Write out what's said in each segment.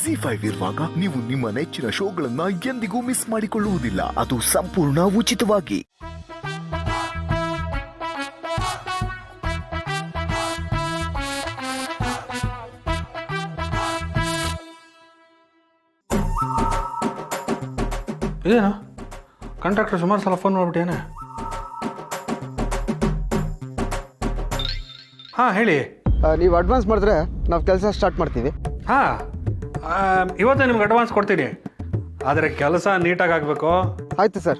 ZEE5 ಇರುವಾಗ ನೀವು ನಿಮ್ಮ ನೆಚ್ಚಿನ ಶೋಗಳನ್ನ ಎಂದಿಗೂ ಮಿಸ್ ಮಾಡಿಕೊಳ್ಳುವುದಿಲ್ಲ. ಅದು ಸಂಪೂರ್ಣ ಉಚಿತವಾಗಿ. ಇದೇನು ಕಾಂಟ್ರಾಕ್ಟರ್ ಸುಮಾರು ಸಲ ಫೋನ್ ಮಾಡ್ಬಿಟ್ಟೇನೆ. ಹಾಂ ಹೇಳಿ. ನೀವು ಅಡ್ವಾನ್ಸ್ ಮಾಡಿದ್ರೆ ನಾವು ಕೆಲಸ ಸ್ಟಾರ್ಟ್ ಮಾಡ್ತೀವಿ. ಹಾಂ ಇವತ್ತೇ ನಿಮ್ಗೆ ಅಡ್ವಾನ್ಸ್ ಕೊಡ್ತೀನಿ, ಆದರೆ ಕೆಲಸ ನೀಟಾಗಿ ಆಗಬೇಕು. ಆಯಿತು ಸರ್.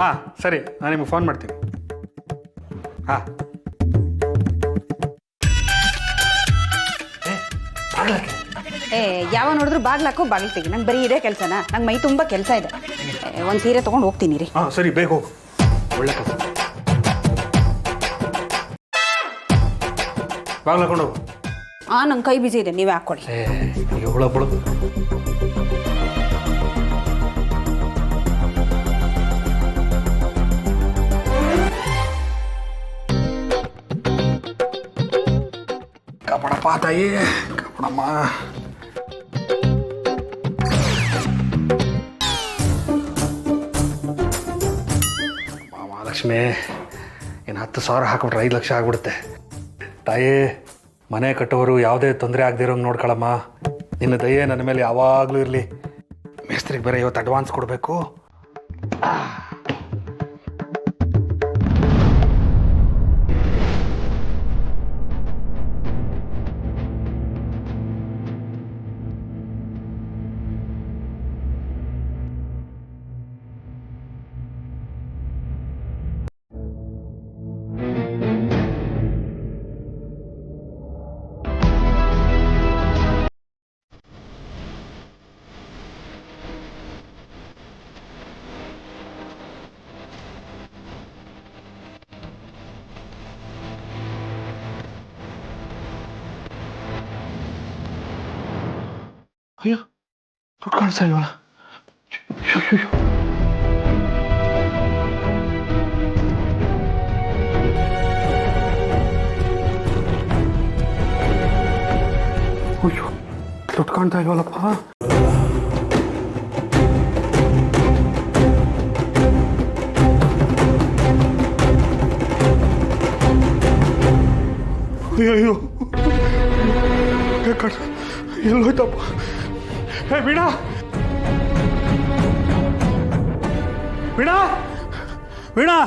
ಹಾಂ ಸರಿ, ನಾನು ನಿಮ್ಗೆ ಫೋನ್ ಮಾಡ್ತೀನಿ. ಹಾಂ ಯಾವ ನೋಡಿದ್ರು ಬಾಗ್ಲಾಕು ಬಾಗಿಲು ತೆಗಿ. ನಂಗೆ ಬರೀ ಇದೇ ಕೆಲಸನ, ನಂಗೆ ಮೈ ತುಂಬ ಕೆಲಸ ಇದೆ. ಒಂದು ಸೀರೆ ತೊಗೊಂಡು ಹೋಗ್ತೀನಿ ರೀ. ಹಾಂ ಸರಿ, ಬೇಗ ಹೋಗು. ಒಳ್ಳೆ ಕೆಲಸ. ಬಾಗ್ಲು ಹಾಕೊಂಡು ಹೋಗು. ನಂಗೆ ಕೈ ಬಿಸಿ ಇದೆ, ನೀವೇ ಹಾಕ್ಕೊಳ್ಳಿ. ಹುಳಗಳು ಕಾಪಾಡಪ್ಪ ತಾಯಿ, ಕಾಪಾಡಮ್ಮ. ಮಹಾಲಕ್ಷ್ಮಿ, ಇನ್ನು 10,000 ಹಾಕ್ಬಿಟ್ರೆ 5 ಲಕ್ಷ ಆಗ್ಬಿಡುತ್ತೆ. ತಾಯಿ, ಮನೆ ಕಟ್ಟೋರು ಯಾವುದೇ ತೊಂದರೆ ಆಗದಿರೋಂಗೆ ನೋಡ್ಕೊಳಮ್ಮ. ನಿನ್ನ ದಯೆ ನನ್ನ ಮೇಲೆ ಯಾವಾಗಲೂ ಇರಲಿ. ಮೇಸ್ತ್ರಿಗೆ ಬೇರೆ ಇವತ್ತು ಅಡ್ವಾನ್ಸ್ ಕೊಡಬೇಕು. ಅಯ್ಯೋ, ದುಡ್ಡು ಕಾಣಿಸ್ತಾ ಇಲ್ವಲ್ಲ. ಅಯ್ಯೋ, ದುಡ್ಡು ಕಾಣ್ತಾ ಇಲ್ವಲ್ಲಪ್ಪ. ಅಯ್ಯೋ, ಎಲ್ಲೋಯ್ತಪ್ಪ. ಹೇ ವೀಣಾ, ವೀಣಾ, ವೀಣಾ,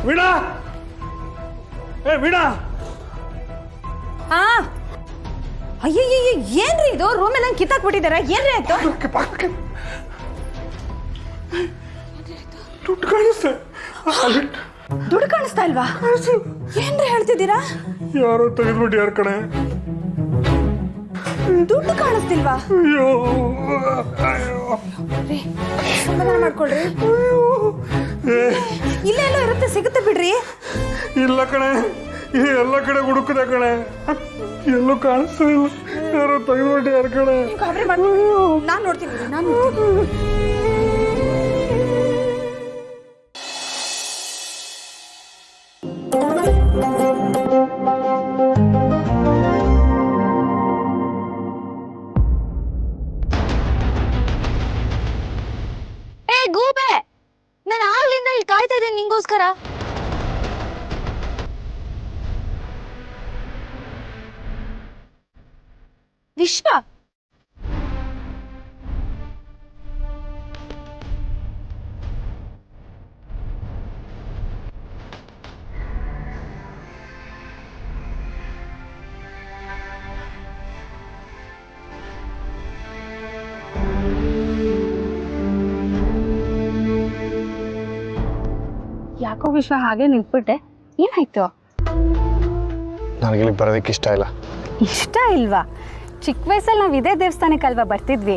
ವೀಣಾ, ಏ ವೀಣಾ. ಅಯ್ಯಯ್ಯ, ಏನ್ರಿ ಇದು? ರೂಮೆಲ್ಲ ಕಿತ್ತಾಕ್ಬಿಟ್ಟಿದಾರ, ಏನ್ರಿ ಆಯ್ತು? ದುಡ್ಡು ಕಾಣಿಸ್ತಾ. ದುಡ್ಡು ಕಾಣಿಸ್ತಾ ಇಲ್ವಾ? ಏನ್ರಿ ಹೇಳ್ತಿದ್ದೀರಾ? ಯಾರೋ ತೆಗೆದ್ಬಿಟ್ಟು ಯಾರ ಕಡೆ. ದುಡ್ಡು ಕಾಣಿಸ್ತಿಲ್ವಾ? ಅಯ್ಯೋ, ಸಮಾಧಾನ ಮಾಡ್ಕೊಳ್ರಿ. ಇಲ್ಲೆಲ್ಲೋ ಇರುತ್ತೆ, ಸಿಗುತ್ತೆ ಬಿಡ್ರಿ. ಇಲ್ಲ ಕಣೆ, ಎಲ್ಲ ಕಡೆ ಹುಡುಕದೆ ಕಣೆ, ಎಲ್ಲೂ ಕಾಣಿಸ್ತಾ ಇಲ್ಲ. ಯಾರೋ ತೆಗೆದ್ಬಿಟ್ಟು ಯಾರ ಕಡೆ. ಗಾಬರಿ ಮಾಡ್ಕೊಳ್ಳಿ, ನಾನು ನೋಡ್ತೀನಿ, ನಾನು ನೋಡ್ತೀನಿ. ಗೂಬೆ, ನಾನು ಆಗ್ಲಿಂದ ಇಲ್ಲಿ ಕಾಯ್ತಾ ಇದ್ದೇನೆ ನಿಂಗೋಸ್ಕರ. ವಿಶ್ವ, ಯಾಕೋ ವಿಶ್ವ ಹಾಗೆ ನಿಂತ್ಬಿಟ್ಟೆ, ಏನಾಯ್ತು? ನನಗೆ ಬರೋದಕ್ಕೆ ಇಷ್ಟ ಇಲ್ಲ. ಇಷ್ಟ ಇಲ್ವಾ? ಚಿಕ್ಕ ವಯಸ್ಸಲ್ಲಿ ನಾವು ಇದೇ ದೇವಸ್ಥಾನಕ್ಕಲ್ವಾ ಬರ್ತಿದ್ವಿ.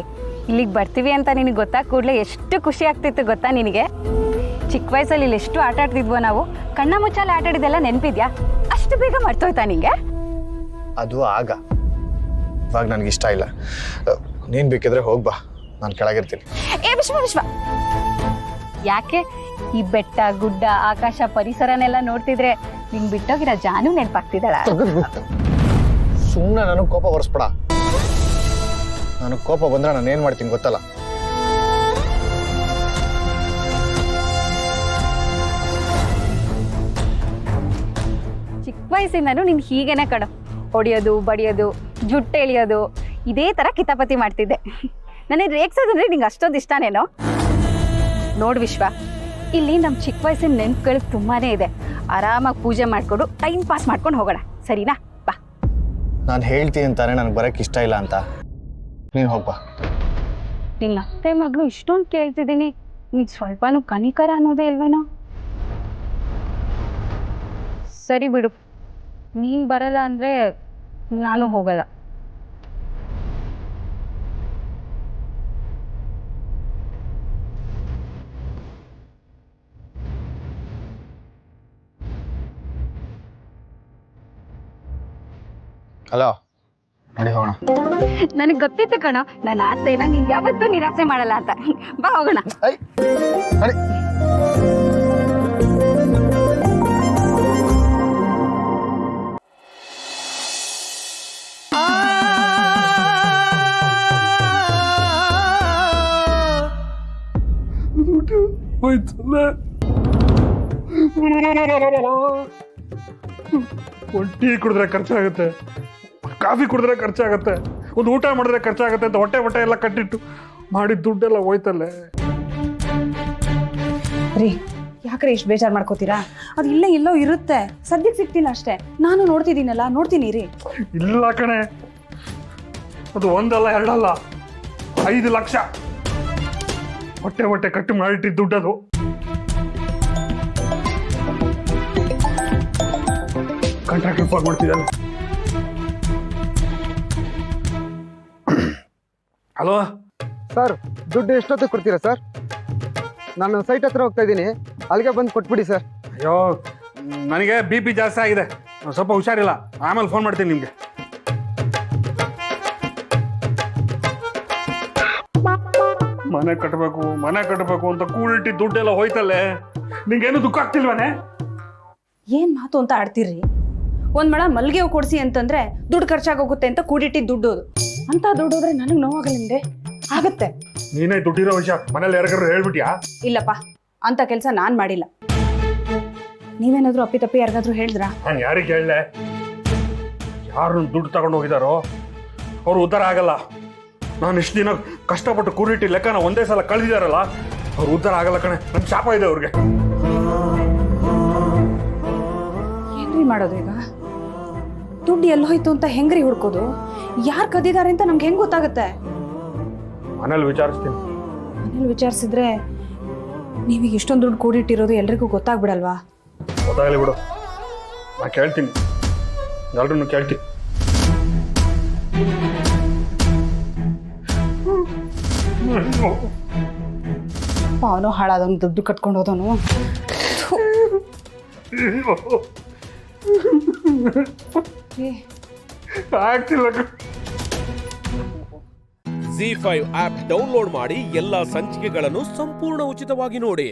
ಇಲ್ಲಿಗೆ ಬರ್ತೀವಿ ಅಂತ ನಿನಗೆ ಗೊತ್ತಾಗ ಕೂಡಲೇ ಎಷ್ಟು ಖುಷಿ ಆಗ್ತಿತ್ತು ಗೊತ್ತಾ ನಿನಗೆ? ಚಿಕ್ಕ ವಯಸ್ಸಲ್ಲಿ ಇಲ್ಲಿ ಎಷ್ಟು ಆಟ ಆಡ್ತಿದ್ವೋ ನಾವು. ಕಣ್ಣ ಮುಚ್ಚಾಲೆ ಆಟ ಆಡಿದೆಲ್ಲ ನೆನಪಿದ್ಯಾ? ಅಷ್ಟು ಬೇಗ ಮರ್ತೋಯ್ತಾ ನಿಂಗೆ? ಅದು ಆಗ, ಇವಾಗ ನನಗೆ ಇಷ್ಟ ಇಲ್ಲ. ನೀನು ಬೇಕಿದ್ರೆ ಹೋಗ್ಬಾ, ನಾನು ಕೆಳಗಿರ್ತೀನಿ. ವಿಶ್ವ, ಯಾಕೆ ಈ ಬೆಟ್ಟ ಗುಡ್ಡ ಆಕಾಶ ಪರಿಸರನೆಲ್ಲ ನೋಡ್ತಿದ್ರೆ ನಿಂಗೆ ಬಿಟ್ಟೋಗಿರೋ ಜಾನು ನೆನಪಾಗ್ತಿದ್ದಾಳ? ಸುಮ್ಮನೆ ನನಗೆ ಕೋಪ ಹೊರಿಸ್ಬೇಡ. ನನಗೆ ಕೋಪ ಬಂದರೆ ನಾನು ಏನು ಮಾಡ್ತೀನಿ ಗೊತ್ತಲ್ಲ. ಚಿಕ್ಕ ವಯಸ್ಸಿಂದನೂ ನೀನು ಹೀಗೇನೆ ಕಣೋ, ಹೊಡಿಯೋದು ಬಡಿಯೋದು ಜುಟ್ಟು ಎಳಿಯೋದು ಇದೇ ಥರ ಕಿತಾಪತಿ ಮಾಡ್ತಿದ್ದೆ. ನನಗೆ ರೇಗ್ಸೋದಂದ್ರೆ ನಿಂಗೆ ಅಷ್ಟೊಂದು ಇಷ್ಟನೇನೋ. ನೋಡು ವಿಶ್ವ, ಇಲ್ಲಿ ನಮ್ಮ ಚಿಕ್ಕ ವಯಸ್ಸಿನ ನೆನಪುಗಳು ತುಂಬಾ ಇದೆ. ಆರಾಮಾಗಿ ಪೂಜೆ ಮಾಡಿಕೊಂಡು ಟೈಮ್ ಪಾಸ್ ಮಾಡ್ಕೊಂಡು ಹೋಗೋಣ, ಸರಿನಾ? ಬಾ. ನಾನು ಹೇಳ್ತೀನಿ ಅಂತಾನೆ ನನಗೆ ಬರೋಕ್ಕೆ ಇಷ್ಟ ಇಲ್ಲ ಅಂತ. ನೀನು ಹೋಗ್ಬಾ. ನಿನ್ನ ಅತ್ತೆ ಮಗಳು ಇಷ್ಟೊಂದು ಕೇಳ್ತಿದ್ದೀನಿ, ನೀನು ಸ್ವಲ್ಪನೂ ಕನಿಕರ ಅನ್ನೋದೇ ಇಲ್ವೇನೋ? ಸರಿ ಬಿಡು, ನೀನು ಬರಲ್ಲ ಅಂದರೆ ನಾನು ಹೋಗಲ್ಲ. ಹಲೋ, ನಡಿ ಹೋಗೋಣ. ನನಗೆ ಗೊತ್ತಿತ್ತು ಕಣೋ, ನನ್ನ ಆಸೆನ ನೀನು ಯಾವತ್ತೂ ನಿರಾಸೆ ಮಾಡಲ್ಲ ಅಂತ. ಬಾ ಹೋಗೋಣ. ನಡಿ. ಒಂದು ಟೀ ಕುಡಿದ್ರೆ ಖರ್ಚಾಗುತ್ತೆ, ಕಾಫಿ ಕುಡಿದ್ರೆ ಖರ್ಚಾಗುತ್ತೆ, ಒಂದು ಊಟ ಮಾಡಿದ್ರೆ ಖರ್ಚಾಗುತ್ತೆ ಅಂತ ಹೊಟ್ಟೆ ಎಲ್ಲ ಕಟ್ಟಿಟ್ಟು ಮಾಡಿದ ದುಡ್ಡೆಲ್ಲ ಹೋಯ್ತಲ್ಲೇ. ರೀ, ಯಾಕ್ರೆ ಇಷ್ಟು ಬೇಜಾರು ಮಾಡ್ಕೋತೀರಾ? ಅದು ಎಲ್ಲೋ ಇರುತ್ತೆ, ಸದ್ಯಕ್ಕೆ ಸಿಗ್ತಿಲ್ಲ ಅಷ್ಟೇ. ನಾನು ನೋಡ್ತಿದ್ದೀನಲ್ಲ, ನೋಡ್ತೀನಿ ರೀ. ಇಲ್ಲ ಕಣೆ, ಅದು ಒಂದಲ್ಲ ಎರಡಲ್ಲ 5 ಲಕ್ಷ ಹೊಟ್ಟೆ ಕಟ್ಟು ಮಾಡಿಟ್ಟಿದ್ದ ದುಡ್ಡದು. ಕಾಂಟ್ರಾಕ್ಟ್ ರಿಪೋರ್ಟ್ ಮಾಡ್ತಿದ್ದಾನೆ. ಹಲೋ ಸರ್, ದುಡ್ಡು ಎಷ್ಟೊತ್ತಿಗೆ ಕೊಡ್ತೀರಾ ಸರ್? ನಾನು ಸೈಟ್ ಹತ್ರ ಹೋಗ್ತಾ ಇದ್ದೀನಿ, ಅಲ್ಲಿಗೆ ಬಂದು ಕೊಟ್ಬಿಡಿ ಸರ್. ಅಯ್ಯೋ, ನನಗೆ BP ಜಾಸ್ತಿ ಆಗಿದೆ, ಸ್ವಲ್ಪ ಹುಷಾರಿಲ್ಲ, ಆಮೇಲೆ ಫೋನ್ ಮಾಡ್ತೀನಿ ನಿಮಗೆ. ಮನೆ ಕಟ್ಟಬೇಕು ಅಂತ ಕೂಡಿಟ್ಟಿ ದುಡ್ಡೆಲ್ಲ ಹೋಯ್ತಲ್ಲೇ. ನಿಂಗೇನು ದುಃಖ ಆಗ್ತಿಲ್ವಾನೆ? ಏನ್ ಮಾತು ಅಂತ ಆಡ್ತೀರಿ? ಒಂದ್ ಮಳ ಮಲ್ಗೆ ಹೂ ಕೊಡ್ಸಿ ಅಂತಂದ್ರೆ ದುಡ್ಡು ಖರ್ಚಾಗೋಗುತ್ತೆ ಅಂತ ಕೂಡಿಟ್ಟಿದ್ದು ದುಡ್ಡು ಅದು. ಅಂತ ದುಡ್ಡು ಹೋದ್ರೆ ನನಗೆ ನೋವಾಗಲ್ಲ ನಿಮ್ಗೆ? ಆಗತ್ತೆ. ನೀನೇ ದುಡ್ಡಿರೋ ವಿಷಯ ಮನೇಲಿ ಯಾರಿಗಾರು ಹೇಳ್ಬಿಟ್ಯಾ? ಇಲ್ಲಪ್ಪ, ಅಂತ ಕೆಲಸ ನಾನ್ ಮಾಡಿಲ್ಲ. ನೀವೇನಾದ್ರೂ ಅಪ್ಪಿತಪ್ಪಿ ಯಾರಿಗಾದ್ರೂ ಹೇಳಿದ್ರಾ? ನಾನು ಯಾರಿಗೆ ಹೇಳಲೆ? ಯಾರು ದುಡ್ಡು ತಗೊಂಡು ಹೋಗಿದಾರೋ ಅವ್ರು ಉದ್ಧಾರ ಆಗಲ್ಲ. ನಾನು ಇಷ್ಟು ದಿನ ಕಷ್ಟಪಟ್ಟು ಕೂರಿಟ್ಟಿ ಲೆಕ್ಕನ ಒಂದೇ ಸಲ ಕಳೆದಿದಾರಲ್ಲ, ಅವ್ರು ಉದ್ಧಾರ ಆಗಲ್ಲ ಕಣೆ. ನನ್ನ ಶಾಪ ಇದೆ ಅವ್ರಿಗೆ. ಏನ್ರಿ ಮಾಡೋದು ಈಗ? ದುಡ್ಡು ಎಲ್ಲೋಯ್ತು ಅಂತ ಹೆಂಗ್ರಿ ಹುಡ್ಕೋದು? ಯಾರು ಕದ್ದಿದ್ದಾರೆ ಅಂತ ನಮ್ಗೆ ಹೆಂಗ್ ಗೊತ್ತಾಗತ್ತೆ? ಮನೇಲಿ ವಿಚಾರಿಸ್ತೀನಿ. ಮನೇಲಿ ವಿಚಾರಿಸಿದ್ರೆ ನೀವೀಗ ಇಷ್ಟೊಂದು ದುಡ್ಡು ಕೂಡಿಟ್ಟಿರೋದು ಎಲ್ರಿಗೂ ಗೊತ್ತಾಗ್ಬಿಡಲ್ವಾ? ಗೊತ್ತಾಗಲಿ ಬಿಡು, ನಾ ಕೇಳ್ತೀನಿ, ಎಲ್ರೂ ಕೇಳ್ತೀನಿ. ಅವನು ಹಾಳಾದವನು ದುಡ್ಡು ಕಟ್ಕೊಂಡು ಹೋದವನು. ಆಗ್ತಿಲ್ಲ. ZEE5 ಆಪ್ ಡೌನ್ಲೋಡ್ ಮಾಡಿ ಎಲ್ಲಾ ಸಂಚಿಕೆಗಳನ್ನು ಸಂಪೂರ್ಣ ಉಚಿತವಾಗಿ ನೋಡಿ.